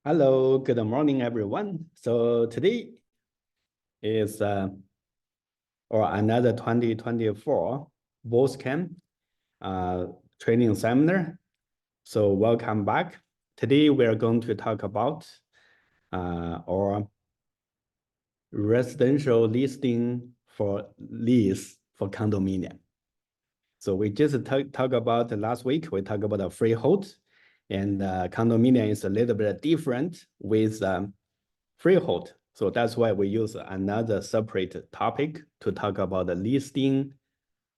Hello, good morning, everyone. So today is another 2024 Bootcamp training seminar. So welcome back. Today we are going to talk about our residential listing for lease for condominium. So we just talk about last week, we talked about a freehold, and condominium is a little bit different with freehold. So that's why we use another separate topic to talk about the listing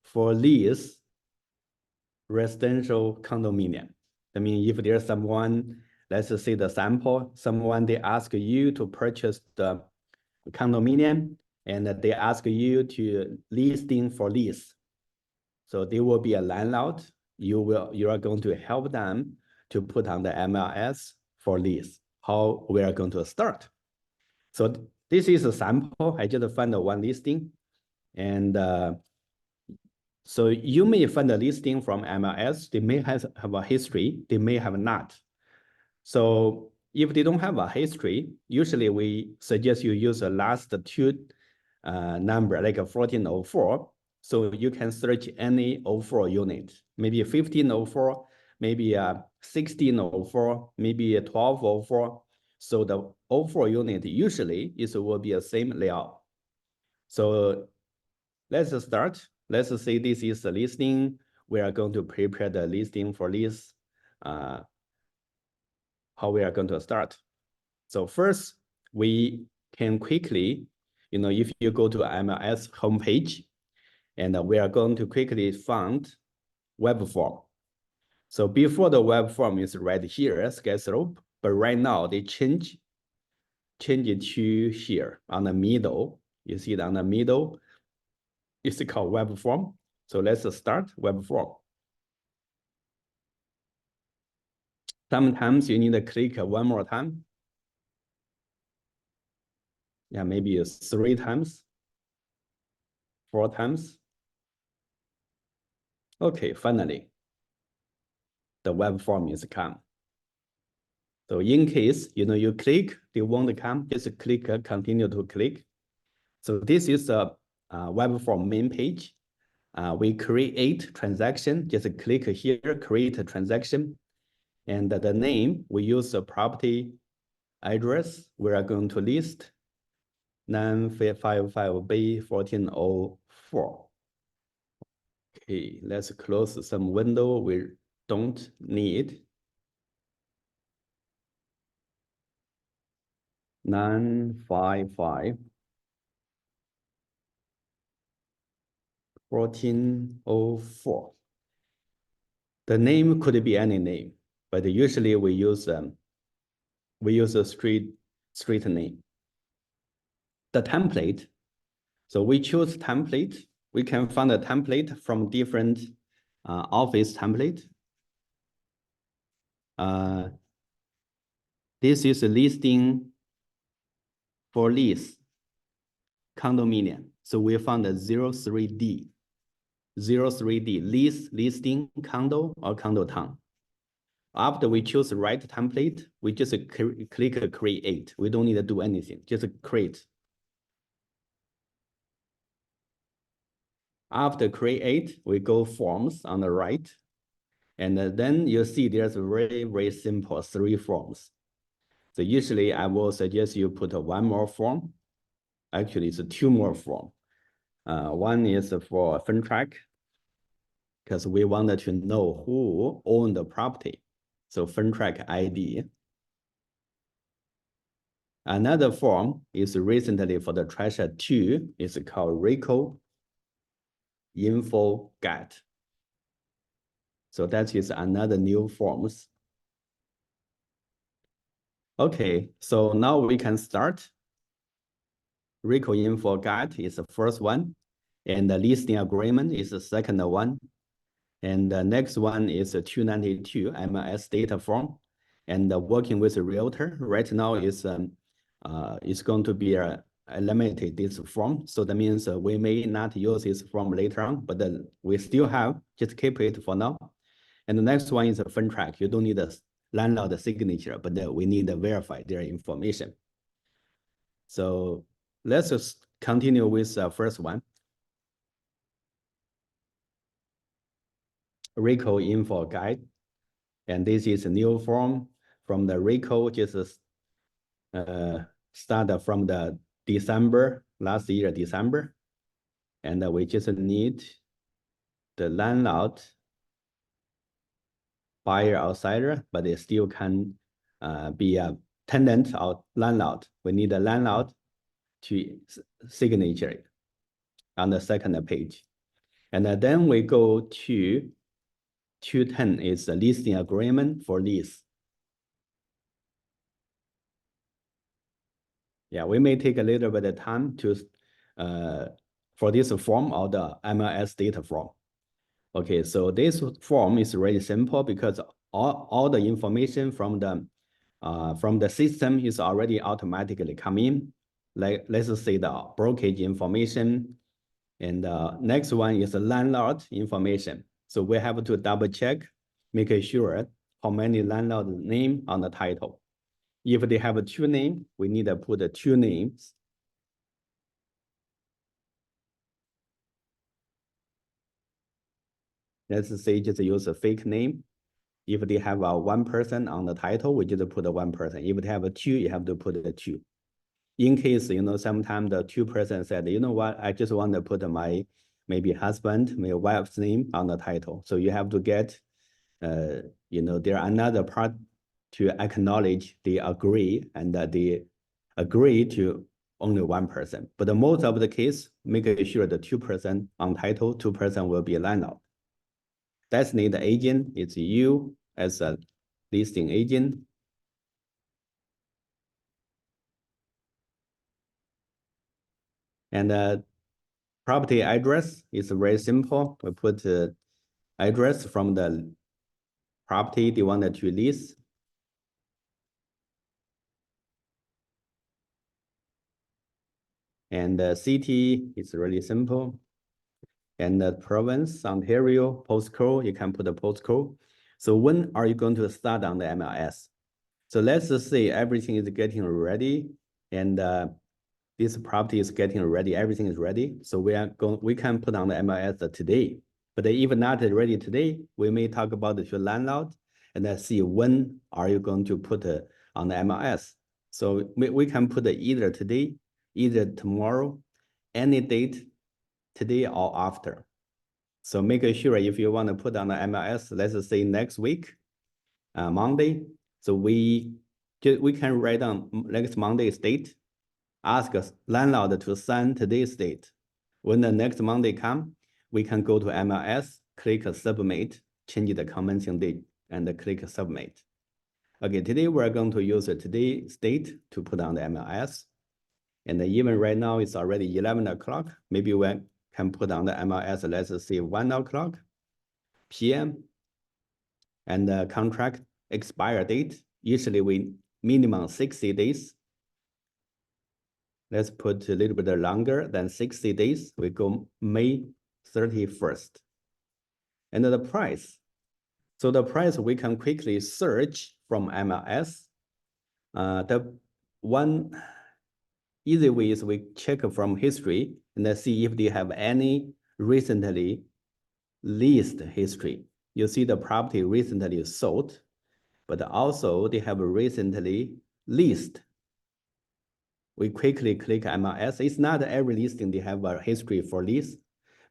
for lease residential condominium. I mean, if there's someone, let's say the sample, someone they ask you to purchase the condominium and they ask you to listing for lease. So they will be a landlord. You are going to help them to put on the MLS for lease. How we are going to start. So this is a sample. I just found one listing. And so you may find a listing from MLS. They may have a history. They may have not. So if they don't have a history, usually we suggest you use the last two number, like a 1404. So you can search any 04 unit, maybe 1504, maybe 1604, maybe 1204. So the 04 unit usually will be the same layout. So let's start. Let's say this is the listing. We are going to prepare the listing for this. How we are going to start. So first, we can quickly, if you go to MLS homepage, and we are going to quickly find web form. So before the web form is right here, Skyslope, but right now they change it to here on the middle. You see it on the middle. It's called web form. So let's start web form. Sometimes you need to click one more time. Yeah, maybe it's 3 times, 4 times. Okay, finally, the web form is come. So in case, you click, they won't come, just click, continue to click. So this is a web form main page. We create transaction, just click here, create a transaction. And the name, we use a property address. We are going to list 955B1404. Okay, let's close some window we don't need. 955 1404. The name could be any name, but usually we use a street name. The template. So we choose template. We can find a template from different office template. This is a listing for lease condominium. So we found a 03D. 03D, lease, listing, condo, or condo town. After we choose the right template, we just click create. We don't need to do anything, just create. After create, we go forms on the right. And then you see there's very, very simple 3 forms. So usually I will suggest you put one more form. Actually, it's 2 more forms. One is for fund track, because we wanted to know who owned the property. So fund track ID. Another form is recently for the treasure 2, it's called RICO info get. So that is another new forms. Okay, so now we can start. RICO info get is the first one, and the listing agreement is the second one. And the next one is a 292 MLS data form, and working with a realtor right now is going to be eliminated this form. So that means we may not use this form later on, but then we still have, just keep it for now. And the next one is a fund track. You don't need landlord signature, but we need to verify their information. So let's just continue with the first one. RICO info guide. And this is a new form from the RICO, just start from the December, last year, December. And we just need the landlord, buyer, outsider, but it still can be a tenant or landlord. We need a landlord to signature on the second page. And then we go to 210 is the leasing agreement for lease. Yeah, we may take a little bit of time to for this form or the MLS data form. Okay, so this form is really simple because all the information from the system is already automatically come in. Like let's say the brokerage information, and next one is the landlord information. So we have to double check, making sure how many landlord name on the title. If they have two names, we need to put the two names. Let's say just use a fake name. If they have one person on the title, we just put one person. If they have two, you have to put the two. In case, sometimes the two person said, you know what, I just want to put my maybe husband, my wife's name on the title. So you have to get, there another part to acknowledge they agree and that they agree to only one person. But the most of the case, making sure the two person on title, two person will be a landlord. Designate the agent, it's you as a listing agent. And the property address is very simple. We put the address from the property they wanted to lease. And the city is really simple. And the province, Ontario, postcode, you can put the postcode. So when are you going to start on the MLS? So let's just say everything is getting ready and this property is getting ready, everything is ready. So we can put on the MLS today. But if not ready today, we may talk about the landlord and then see when are you going to put on the MLS. So we can put either today, either tomorrow, any date, today or after. So make sure if you want to put on the MLS, let's say next week, Monday. So we can write down next Monday's date, ask a landlord to sign today's date. When the next Monday come, we can go to MLS, click submit, change the commencing date, and click submit. Okay, today we're going to use today's date to put on the MLS. And even right now, it's already 11 o'clock. Maybe we can put on the MLS, let's say 1 o'clock p.m. And the contract expire date, usually we minimum 60 days. Let's put a little bit longer than 60 days. We go May 31st. And the price. So the price we can quickly search from MLS. The one easy way is we check from history and then see if they have any recently leased history. You see the property recently sold, but also they have recently leased. We quickly click MLS. It's not every listing they have a history for lease,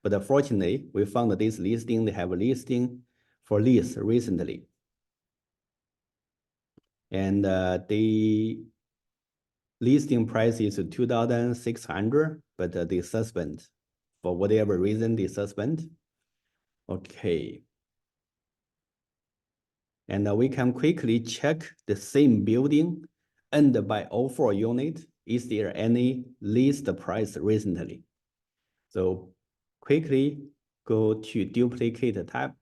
but fortunately, we found that this listing, they have a listing for lease recently. And the listing price is $2,600, but they suspend. For whatever reason, they suspend. Okay. And we can quickly check the same building and by offer unit, is there any leased price recently? So quickly go to duplicate tab.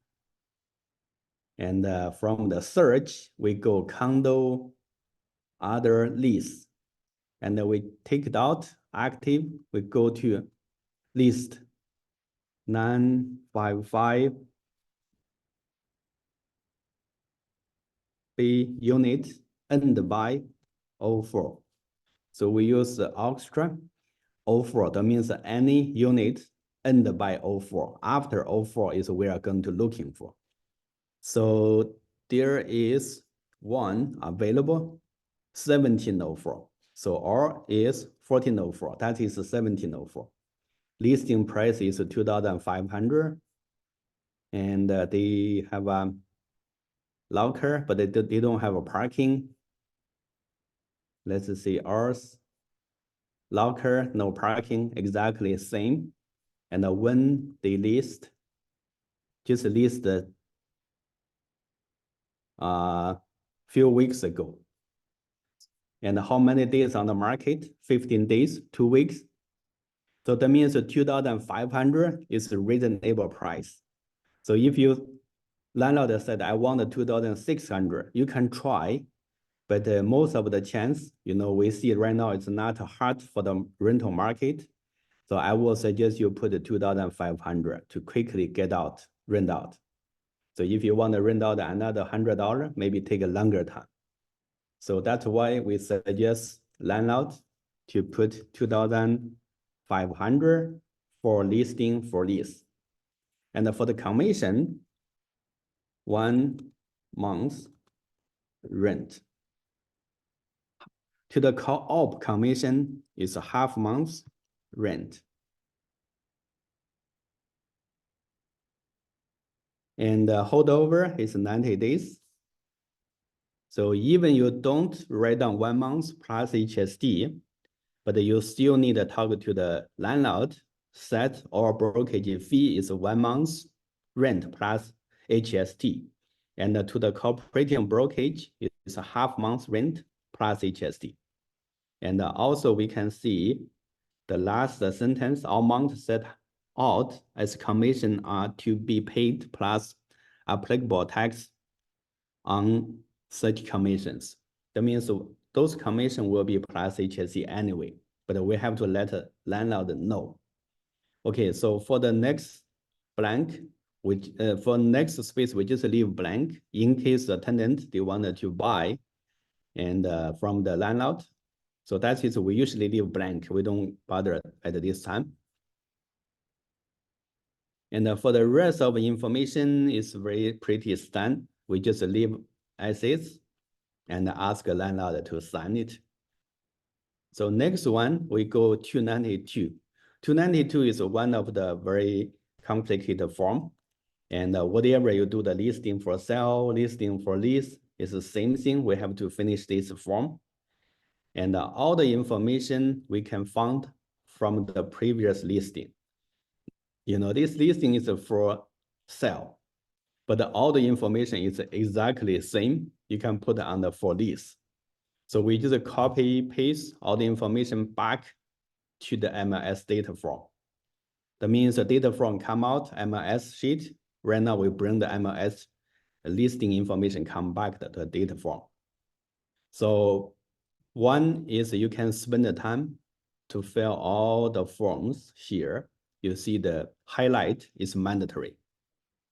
And from the search, we go condo, other lease. And then we take it out, active, we go to list 955 be unit end by 04. So we use the extra 04. That means any unit end by 04. After 04 is we are going to looking for. So there is one available 1704. So R is 1404. That is 1704. Listing price is 2,500. And they have a locker, but they don't have a parking. Let's see, ours. Locker, no parking, exactly same. And when they list, just list few weeks ago. And how many days on the market? 15 days, 2 weeks. So that means 2,500 is a reasonable price. So if you landlord said, I want 2,600, you can try, but most of the chance, we see right now it's not hard for the rental market. So I will suggest you put 2,500 to quickly get out, rent out. So if you want to rent out another $100, maybe take a longer time. So that's why we suggest landlord to put 2,500 for listing for lease. And for the commission, 1 month rent. To the co-op commission is a half month rent. And the holdover is 90 days. So even you don't write down 1 month plus HSD, but you still need to talk to the landlord, set or brokerage fee is 1 month rent plus HST. And to the cooperating brokerage is a half month rent plus HST. And also we can see the last sentence, amount set out as commission are to be paid plus applicable tax on such commissions. That means those commissions will be plus HST anyway, but we have to let the landlord know. Okay, so for the next blank, which for next space, we just leave blank in case the tenant, they wanted to buy and from the landlord. So that is, we usually leave blank. We don't bother at this time. And for the rest of the information is pretty standard. We just leave as is and ask the landlord to sign it. So next one, we go 292. 292 is one of the very complicated form. And whatever you do the listing for sale, listing for lease, is the same thing. We have to finish this form. And all the information we can find from the previous listing. This listing is for sale, but all the information is exactly the same. You can put on the for lease. So we just copy, paste all the information back to the MLS data form. That means the data form come out, MLS sheet. Right now we bring the MLS listing information come back to the data form. So one is you can spend the time to fill all the forms here. You see the highlight is mandatory.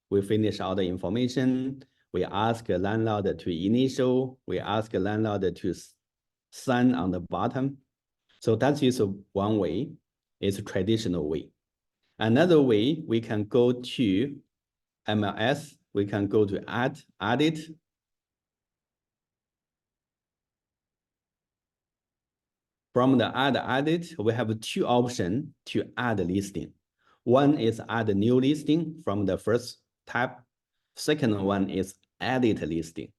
We finish all the information. We ask the landlord to initial. We ask the landlord to sign on the bottom. So that is one way. It's a traditional way. Another way, we can go to MLS. We can go to add it. From the add edit, we have 2 options to add listing. One is add new listing from the first tab. Second one is edit listing.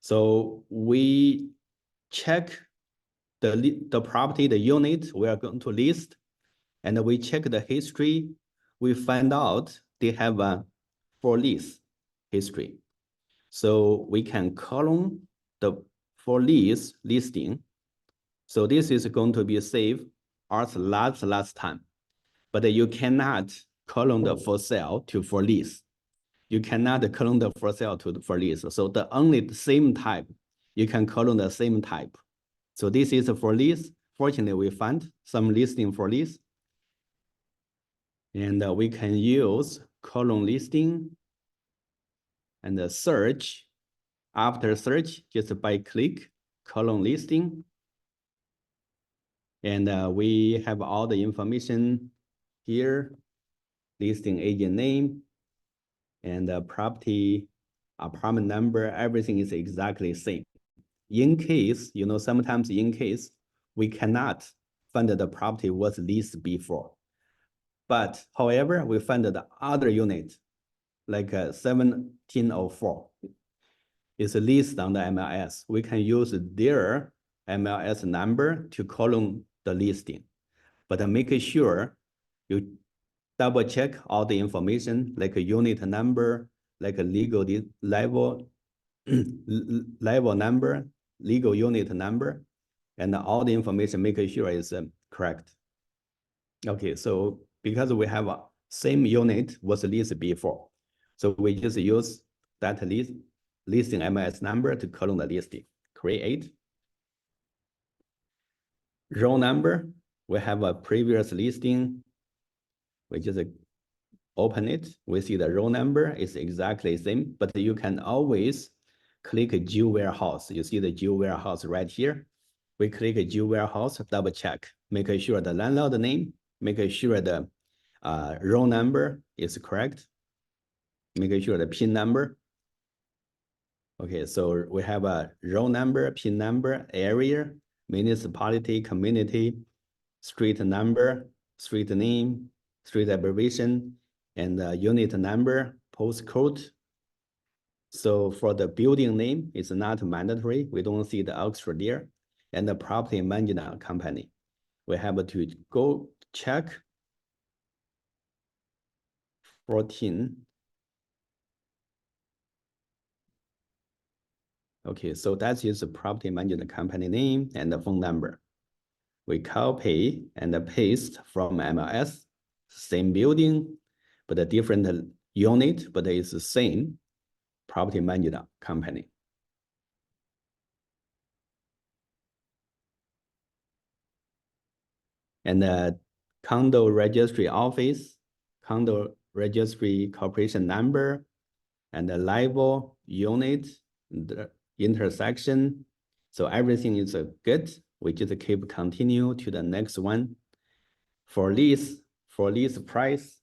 So we check the property, the unit we are going to list, and we check the history. We find out they have a for lease history. So we can column the for lease listing. So this is going to be saved as last time, but you cannot column the for sale to for lease. You cannot column the for sale to for lease. So the only same type, you can column the same type. So this is for lease. Fortunately, we found some listing for lease. And we can use column listing and search After search, just by click, column listing. And we have all the information here, listing agent name, and the property, apartment number, everything is exactly the same. In case, sometimes in case we cannot find the property was leased before. But however, we find the other unit, like 1704, is leased on the MLS. We can use their MLS number to column the listing. But make sure you double check all the information, like a unit number, like a legal level, level number, legal unit number, and all the information, make sure is correct. Okay, so because we have a same unit was leased before, so we just use that listing MLS number to column the listing. Create. Row number, we have a previous listing. We just open it. We see the row number is exactly the same, but you can always click Geowarehouse. You see the Geowarehouse right here. We click Geowarehouse, double check, make sure the landlord name, make sure the row number is correct, make sure the PIN number. Okay, so we have a row number, PIN number, area, municipality, community, street number, street name, street abbreviation, and the unit number, postcode. So for the building name, it's not mandatory. We don't see the extra there. And the property management company, we have to go check 14. Okay, so that is the property management company name and the phone number. We copy and paste from MLS, same building, but a different unit, but it's the same property management company. And the condo registry office, condo registry corporation number, and the level, unit, the intersection. So everything is good. We just keep continue to the next one. For lease price,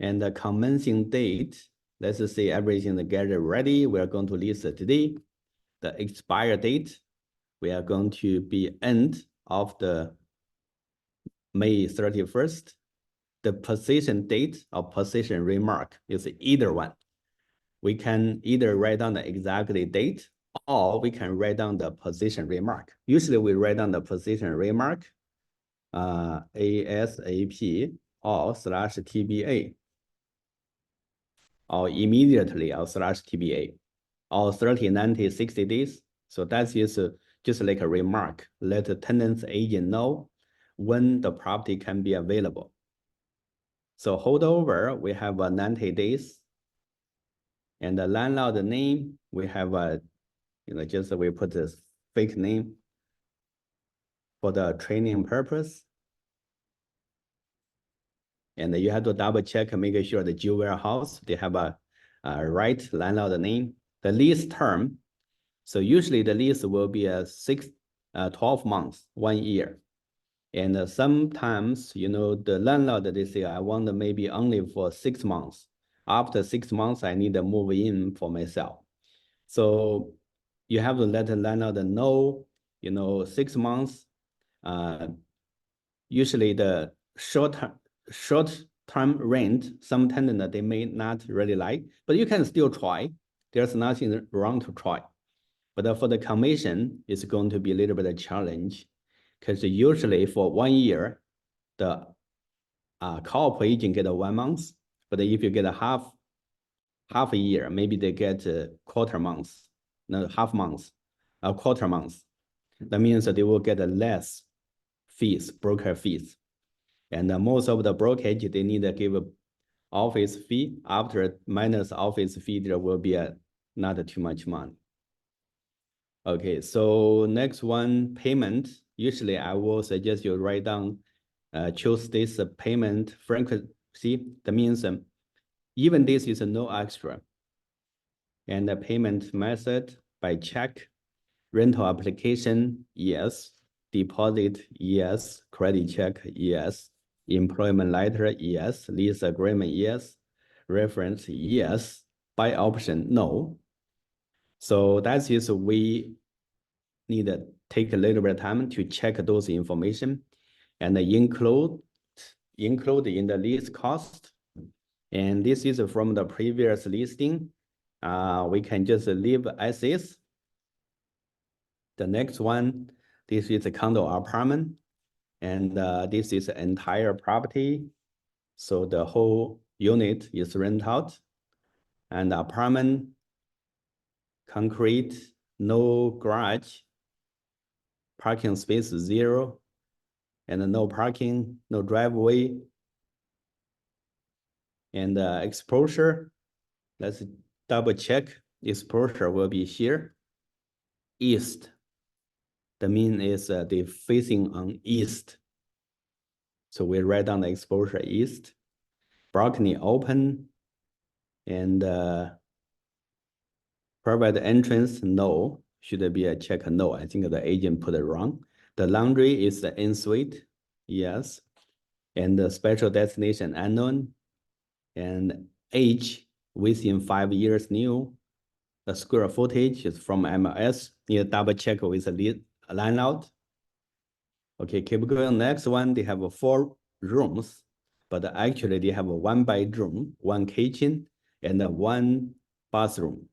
and the commencing date, let's say everything get ready. We are going to lease today. The expire date, we are going to be end of the May 31st. The position date or position remark is either one. We can either write down the exact date or we can write down the position remark. Usually we write down the position remark, ASAP or /TBA, or immediately or /TBA, or 30, 90, 60 days. So that is just like a remark. Let the tenant's agent know when the property can be available. So holdover, we have 90 days. And the landlord name, we have just we put this fake name for the training purpose. And you have to double check and make sure the Geowarehouse, they have a right landlord name. The lease term, so usually the lease will be 12 months, 1 year. And sometimes, the landlord, they say, I want maybe only for 6 months. After 6 months, I need to move in for myself. So you have to let the landlord know, 6 months. Usually the short-term rent, some tenant they may not really like, but you can still try. There's nothing wrong to try. But for the commission, it's going to be a little bit of a challenge, because usually for 1 year, the co-op agent get 1 month, but if you get a half a year, maybe they get a quarter month, no, half month, a quarter month. That means that they will get less fees, broker fees. And most of the brokerage, they need to give an office fee. After minus office fee, there will be not too much money. Okay, so next one, payment. Usually I will suggest you write down, choose this payment frequency. That means even this is no extra. And the payment method by check. Rental application, yes. Deposit, yes. Credit check, yes. Employment letter, yes. Lease agreement, yes. Reference, yes. Buy option, no. So that is we need to take a little bit of time to check those information and include in the lease cost. And this is from the previous listing. We can just leave as is. The next one, this is a condo apartment, and this is the entire property. So the whole unit is rent out, and the apartment, concrete, no garage, parking space 0, and no parking, no driveway. And exposure, let's double check. Exposure will be here, east. The mean is they facing on east. So we write down the exposure east. Balcony open, and private entrance, no. Should be a check, no. I think the agent put it wrong. The laundry is the in-suite, yes. And the special destination unknown. And age within 5 years new. The square footage is from MLS. Need to double check with the landlord. Okay, keep going. Next one, they have 4 rooms, but actually they have 1 bedroom, 1 kitchen, and 1 bathroom.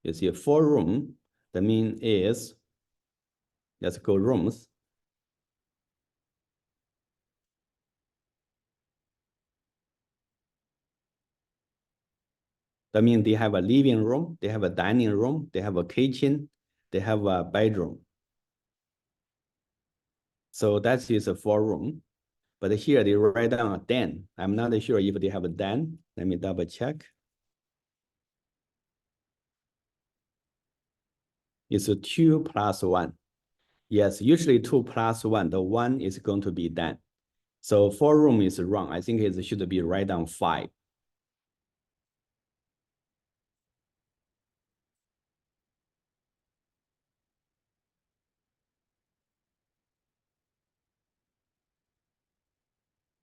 You see 4 room, the mean is, let's go rooms. That means they have a living room, they have a dining room, they have a kitchen, they have a bedroom. So that is a 4 room. But here they write down a den. I'm not sure if they have a den. Let me double check. It's a 2 plus 1. Yes, usually 2 plus 1. The 1 is going to be den. So 4 room is wrong. I think it should be write down 5.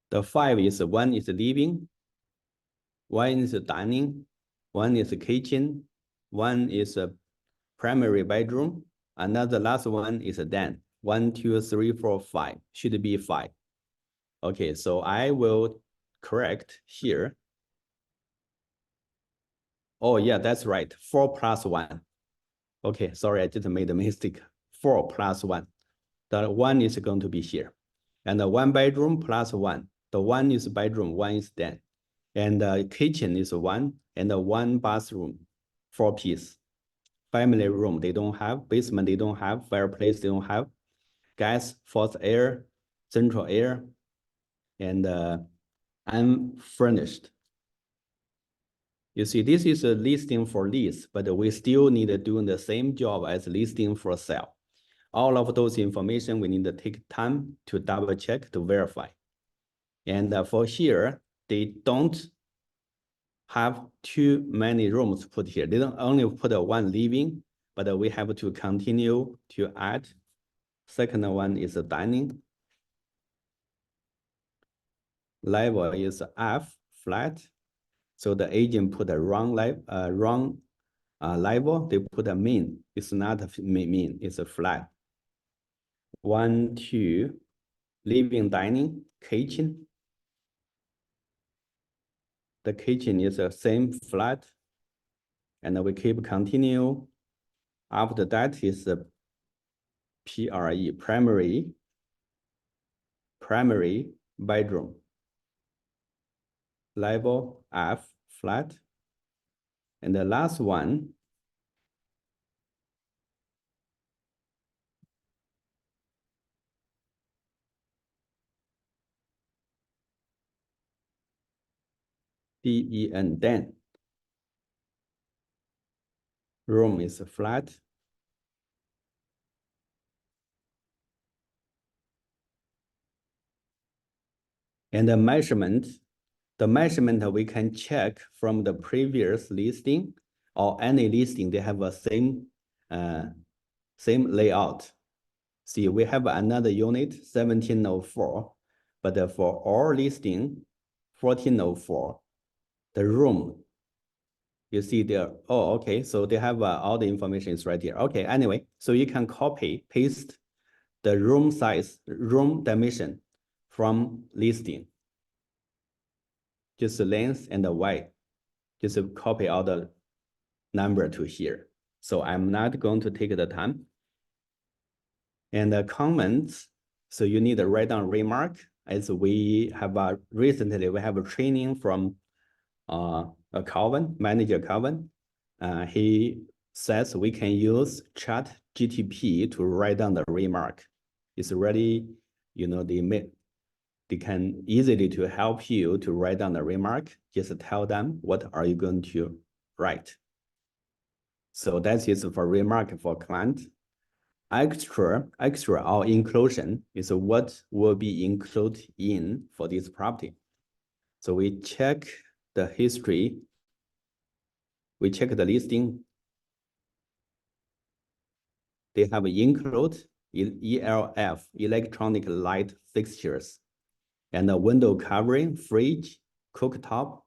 The 5 is 1 is living, 1 is dining, 1 is kitchen, 1 is a primary bedroom, another last one is a den. 1, 2, 3, 4, 5. Should be 5. Okay, so I will correct here. Oh yeah, that's right. 4 plus 1. Okay, sorry, I just made a mistake. 4 plus 1. The 1 is going to be here. And the 1 bedroom plus 1. The 1 is bedroom, 1 is den. And the kitchen is 1, and the 1 bathroom, 4 piece. Family room, they don't have. Basement, they don't have. Fireplace, they don't have. Gas, forced air, central air, and unfurnished. You see, this is a listing for lease, but we still need to do the same job as listing for sale. All of those information, we need to take time to double check to verify. And for here, they don't have too many rooms put here. They don't only put 1 living, but we have to continue to add. Second one is a dining. Level is F, flat. So the agent put a wrong level. They put a mean. It's not a mean, it's a flat. 1, 2, living, dining, kitchen. The kitchen is the same flat. And we keep continue. After that is the PRE, primary bedroom. Level F, flat. And the last one, DEN, den. Room is flat. And the measurement we can check from the previous listing. or any listing, they have a same layout. See, we have another unit, 1704, but for our listing, 1404, the room, you see there, oh, okay, so they have all the information is right here. Okay, anyway, so you can copy, paste the room size, room dimension from listing. Just the length and the width. Just copy all the number to here. So I'm not going to take the time. And the comments, so you need to write down remark. As we have recently, we have a training from Calvin, manager Calvin. He says we can use Chat GTP to write down the remark. It's really, you know, they can easily to help you to write down the remark. Just tell them what are you going to write. So that is for remark for client. Extra or inclusion is what will be included in for this property. So we check the history. We check the listing. They have include ELF, electronic light fixtures, and the window covering, fridge, cooktop,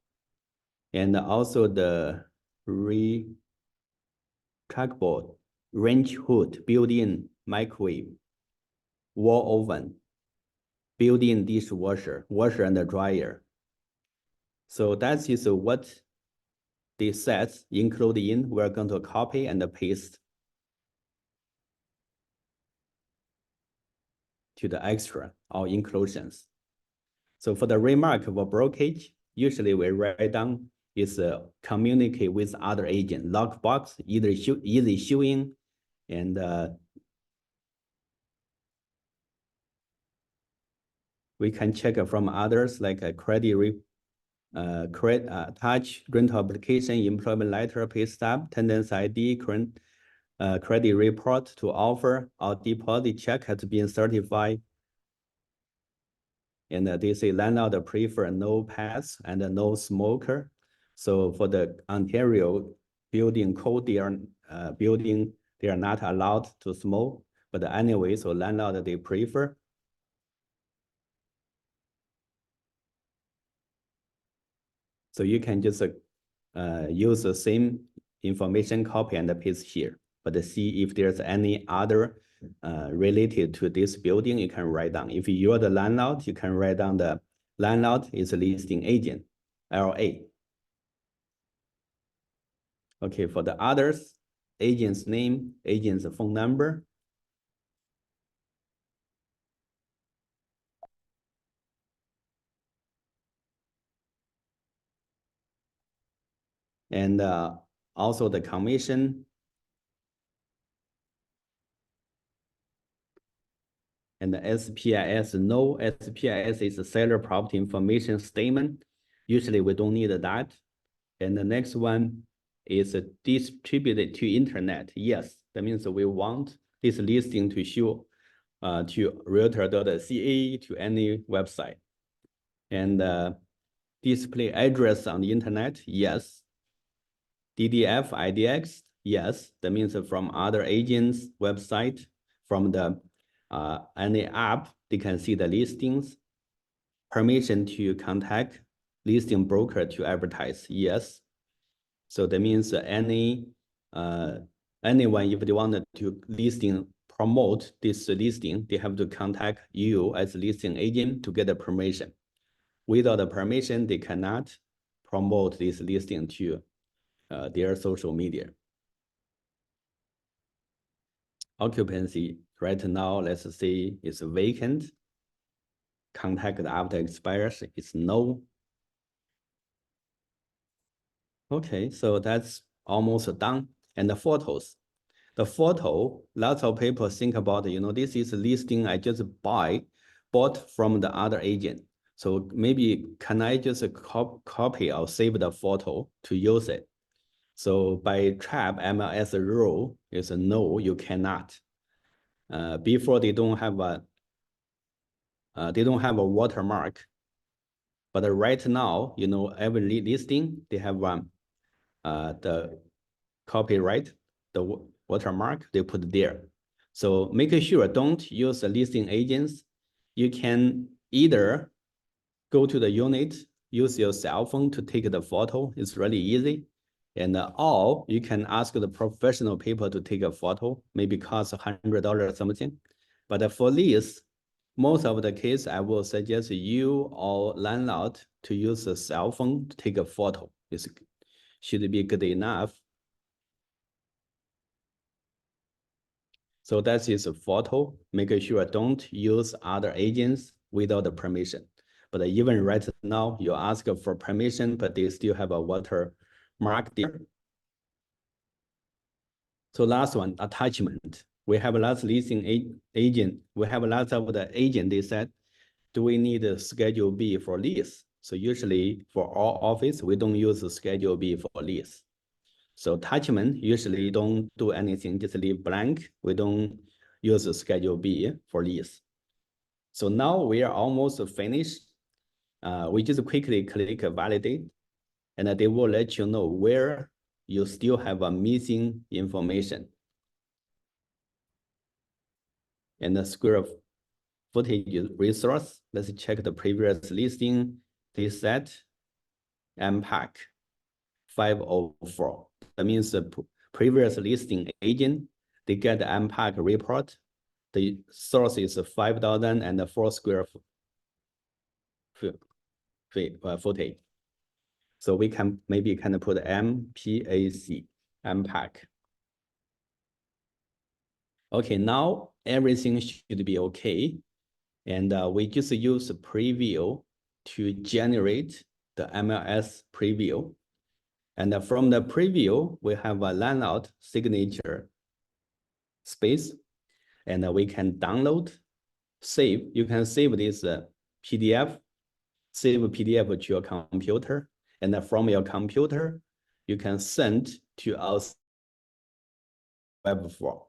and also the retractable range hood, built-in microwave, wall oven, built-in dishwasher, washer and dryer. So that is what the sets include in. We're going to copy and paste to the extra or inclusions. So for the remark for brokerage, usually we write down is communicate with other agent, lockbox, easy showing, and we can check from others like a credit touch, rental application, employment letter, pay stub, tenant's ID, current credit report to offer, or deposit check has been certified. And they say landlord prefer no pets and no smoker. So for the Ontario building code, they are not allowed to smoke. But anyway, so landlord they prefer. So you can just use the same information, copy and paste here, but see if there's any other related to this building, you can write down. If you're the landlord, you can write down the landlord is a listing agent, LA. Okay, for the others, agent's name, agent's phone number. And also the commission. And the SPIS, no, SPIS is a seller property information statement. Usually we don't need that. And the next one is distributed to internet. Yes, that means we want this listing to show to realtor.ca, to any website. And display address on the internet, yes. DDF, IDX, yes. That means from other agents' website, from the any app, they can see the listings. Permission to contact listing broker to advertise, yes. So that means anyone, if they wanted to promote this listing, they have to contact you as listing agent to get the permission. Without the permission, they cannot promote this listing to their social media. Occupancy, right now, let's say it's vacant. Contact after expires, it's no. Okay, so that's almost done. And the photos. The photo, lots of people think about, you know, this is a listing I just bought from the other agent. So maybe can I just copy or save the photo to use it? So by Trap MLS rule is a no, you cannot. Before they don't have a watermark, but right now, you know, every listing they have the copyright, the watermark, they put there. So make sure don't use the listing agents. You can either go to the unit, use your cell phone to take the photo. It's really easy. And or you can ask the professional people to take a photo, maybe cost $100 or something. But for lease, most of the case, I will suggest you or landlord to use a cell phone to take a photo. It should be good enough. So that is a photo. Make sure don't use other agents without the permission. But even right now, you ask for permission, but they still have a watermark there. So last one, attachment. We have lots of leasing agent. We have lots of the agent. They said, do we need a Schedule B for lease? So usually for our office, we don't use a Schedule B for lease. So attachment, usually don't do anything, just leave blank. We don't use a Schedule B for lease. So now we are almost finished. We just quickly click validate, and they will let you know where you still have a missing information. And the square footage resource, let's check the previous listing. They set MPAC 504. That means the previous listing agent, they get the MPAC report. The source is 5,004 square footage. So we can maybe kind of put MPAC, MPAC. Okay, now everything should be okay. And we just use a preview to generate the MLS preview. And from the preview, we have a landlord signature space, and we can download, save. You can save this PDF, save PDF to your computer, and from your computer, you can send to our web form.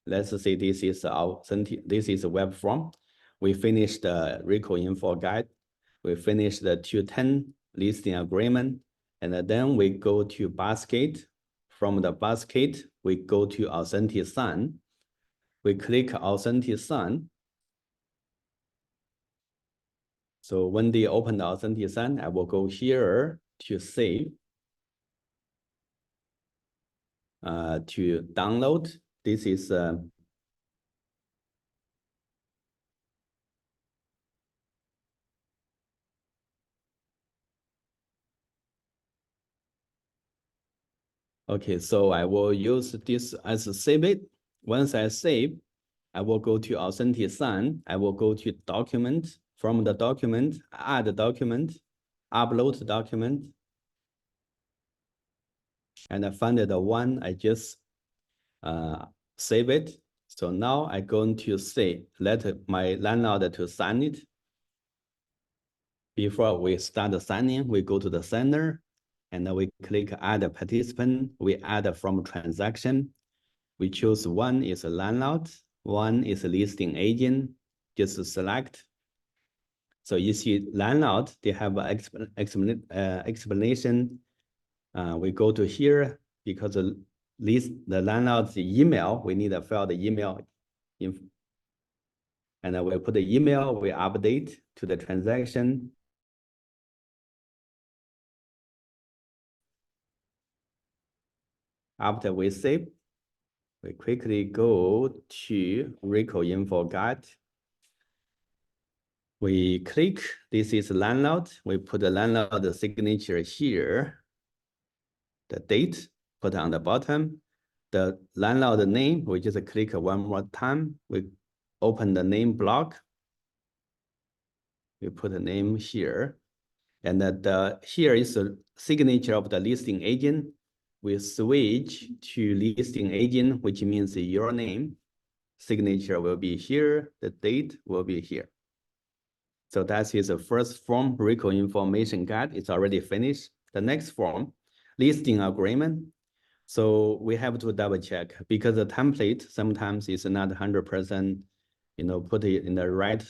Let's say this is a web form. We finished the RICO info guide. We finished the 210 listing agreement, and then we go to basket. From the basket, we go to authentic sign. We click authentic sign. So when they open the authentic sign, I will go here to save, to download. This is okay, so I will use this as a save it. Once I save, I will go to authentic sign. I will go to document. From the document, add document, upload document. And I find the one I just save it. So now I'm going to say, let my landlord to sign it. Before we start signing, we go to the center and then we click add a participant. We add from transaction. We choose one is a landlord, one is a listing agent. Just select. So you see landlord, they have an explanation. We go to here because the landlord's email, we need to fill the email info. And then we put the email, we update to the transaction. After we save, we quickly go to RICO info guide. We click, this is landlord. We put the landlord signature here. The date, put on the bottom. The landlord name, we just click one more time. We open the name block. We put the name here. And here is the signature of the listing agent. We switch to listing agent, which means your name. Signature will be here. The date will be here. So that is the first form, RICO information guide. It's already finished. The next form, listing agreement. So we have to double check because the template sometimes is not 100%, put it in the right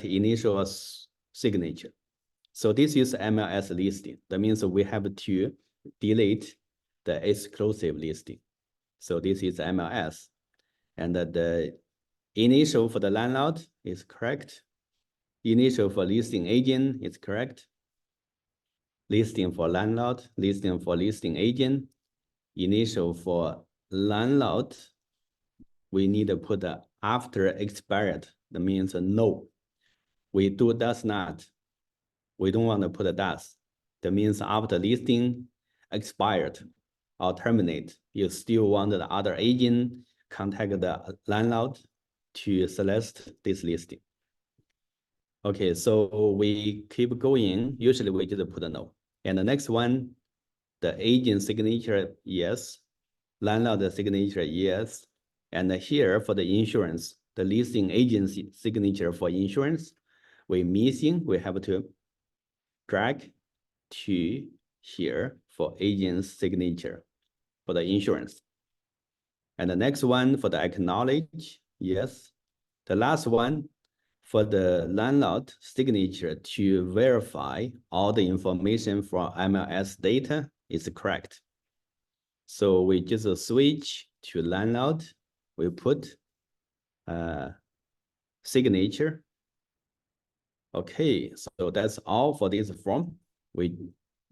initial signature. So this is MLS listing. That means we have to delete the exclusive listing. So this is MLS. And the initial for the landlord is correct. Initial for listing agent is correct. Listing for landlord, listing for listing agent. Initial for landlord, we need to put after expired. That means no. We does not. We don't want to put does. That means after listing expired or terminate, you still want the other agent contact the landlord to select this listing. Okay, so we keep going. Usually we just put a no. And the next one, the agent signature, yes. Landlord signature, yes. And here for the insurance, the listing agency signature for insurance, we missing, we have to drag to here for agent's signature for the insurance. And the next one for the acknowledge, yes. The last one for the landlord signature to verify all the information from MLS data is correct. So we just switch to landlord, we put signature. Okay, so that's all for this form. We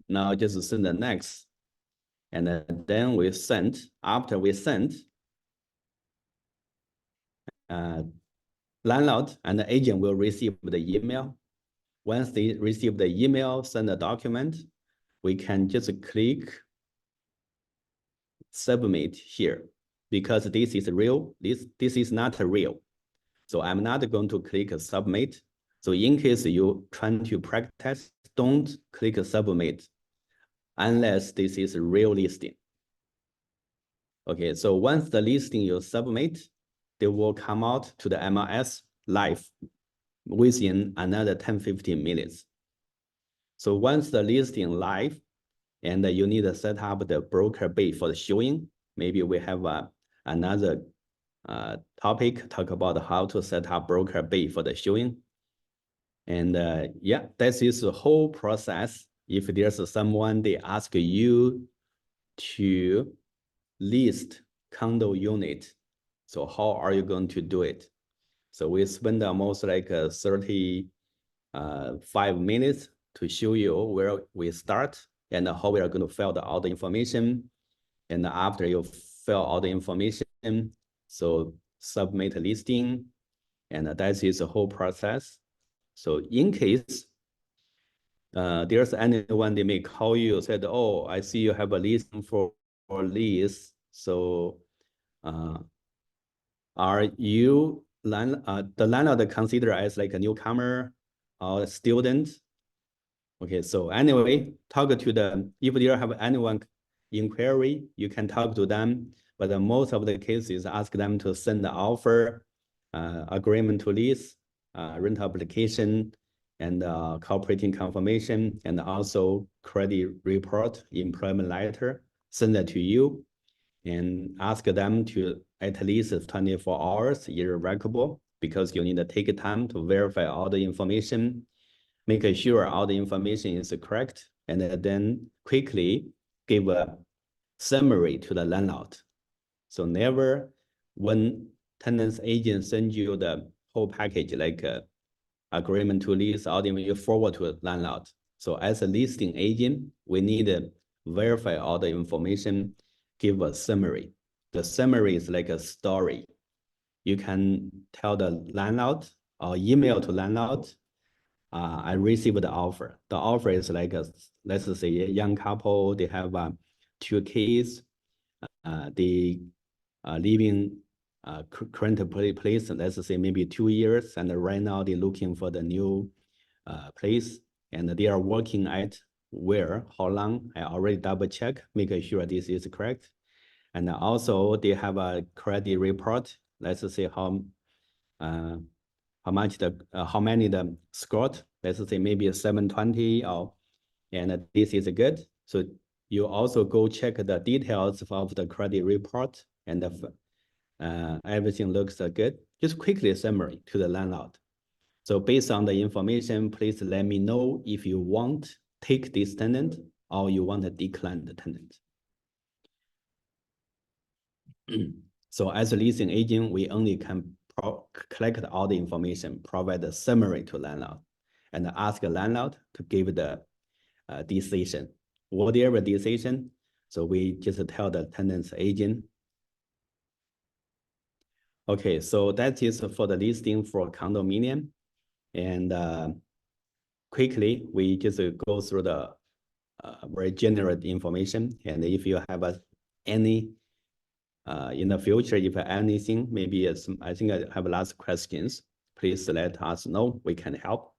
now just send the next. And then we send, after we send, landlord and the agent will receive the email. Once they receive the email, send the document, we can just click submit here because this is real. This is not real. So I'm not going to click submit. So in case you trying to practice, don't click submit unless this is a real listing. Okay, so once the listing you submit, they will come out to the MLS live within another 10-15 minutes. So once the listing live, and you need to set up the broker bay for the showing, maybe we have another topic, talk about how to set up broker bay for the showing. And yeah, that is the whole process. If there's someone, they ask you to list condo unit, so how are you going to do it? So we spend almost like 35 minutes to show you where we start and how we are going to fill all the information. And after you fill all the information, so submit a listing, and that is the whole process. So in case there's anyone, they may call you, said, oh, I see you have a listing for lease. So are you the landlord considered as like a newcomer or a student? Okay, so anyway, talk to them. If you have anyone inquiry, you can talk to them. But most of the cases, ask them to send the offer, agreement to lease, rental application, and cooperating confirmation, and also credit report, employment letter, send that to you, and ask them to at least 24 hours irrevocable, because you need to take time to verify all the information, make sure all the information is correct, and then quickly give a summary to the landlord. So never, when tenant's agent sends you the whole package, like agreement to lease, or you forward to a landlord. So as a listing agent, we need to verify all the information, give a summary. The summary is like a story. You can tell the landlord or email to landlord, I received the offer. The offer is like let's say a young couple, they have 2 kids, they living current place, let's say maybe 2 years, and right now they're looking for the new place, and they are working at where, how long, I already double check, making sure this is correct. And also they have a credit report, let's say how much how many the scored, let's say maybe a 720, or and this is good. So you also go check the details of the credit report, and everything looks good. Just quickly summary to the landlord. So based on the information, please let me know if you want take this tenant or you want to decline the tenant. So as a leasing agent, we only can collect all the information, provide a summary to landlord, and ask the landlord to give the decision. Whatever decision, so we just tell the tenant's agent. Okay, so that is for the listing for condominium. And quickly, we just go through the very general information. And if you have any in the future, if anything, maybe I think I have lots of questions, please let us know. We can help.